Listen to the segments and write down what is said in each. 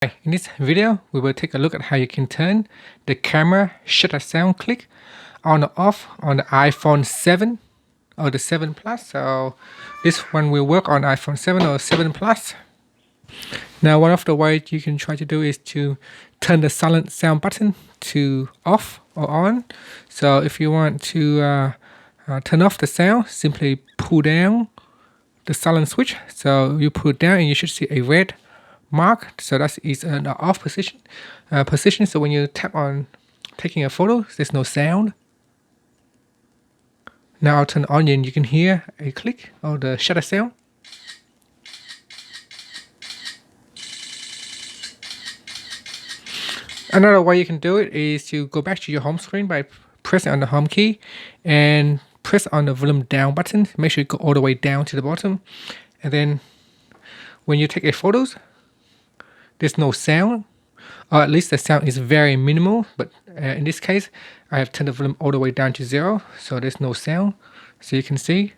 In this video, we will take a look at how you can turn the camera shutter sound click on or off on the iPhone 7 or the 7 Plus. So this one will work on iPhone 7 or 7 Plus. Now, one of the ways you can try to do is to turn the silent sound button to off or on. So if you want to turn off the sound, simply pull down the silent switch. So you pull it down and you should see a red mark. So that is an off position. So when you tap on taking a photo, there's no sound. Now I'll turn it on and you can hear a click or the shutter sound. Another way you can do it is to go back to your home screen by pressing on the home key and press on the volume down button. Make sure you go all the way down to the bottom. And then when you take a photos, there's no sound, or at least the sound is very minimal. But in this case, I have turned the volume all the way down to 0, so there's no sound. So you can see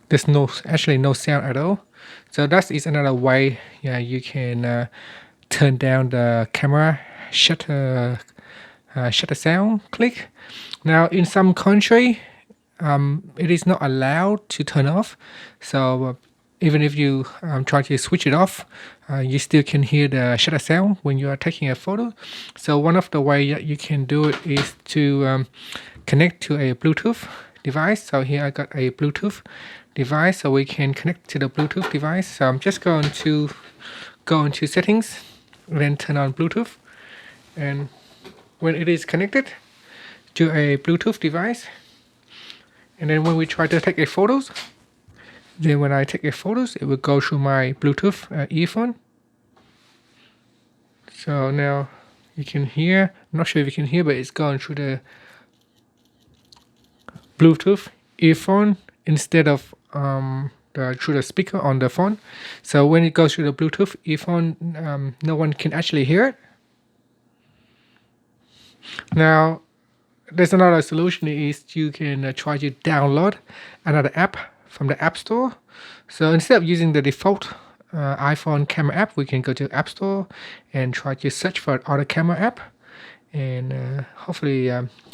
there's actually no sound at all. So that is another way you can turn down the camera shutter sound click. Now in some country, it is not allowed to turn off. So even if you try to switch it off, you still can hear the shutter sound when you are taking a photo. So one of the way that you can do it is to connect to a Bluetooth device. So here I got a Bluetooth device, so we can connect to the Bluetooth device. So I'm just going to go into settings and then turn on Bluetooth. And when it is connected to a Bluetooth device, and then when we try to take a photos, then when I take a photos, it will go through my Bluetooth earphone. So now you can hear, I'm not sure if you can hear, but it's going through the Bluetooth earphone instead of through the speaker on the phone. So when it goes through the Bluetooth earphone, no one can actually hear it. Now, there's another solution is you can try to download another app from the App Store. So instead of using the default iPhone camera app, we can go to App Store and try to search for other camera app. And hopefully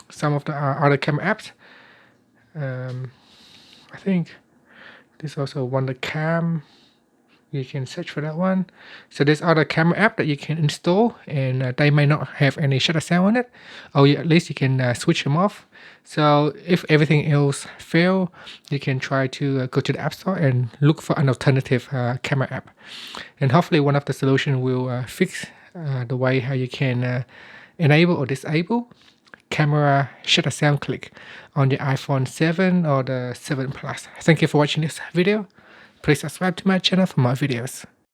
some of the other camera apps, I think there's also Wonder Cam. You can search for that one. So there's other camera app that you can install, and they may not have any shutter sound on it, or at least you can switch them off. So if everything else fail, you can try to go to the App Store and look for an alternative camera app. And hopefully one of the solution will fix the way how you can enable or disable camera shutter sound click on the iPhone 7 or the 7 Plus. Thank you for watching this video. Please subscribe to my channel for more videos.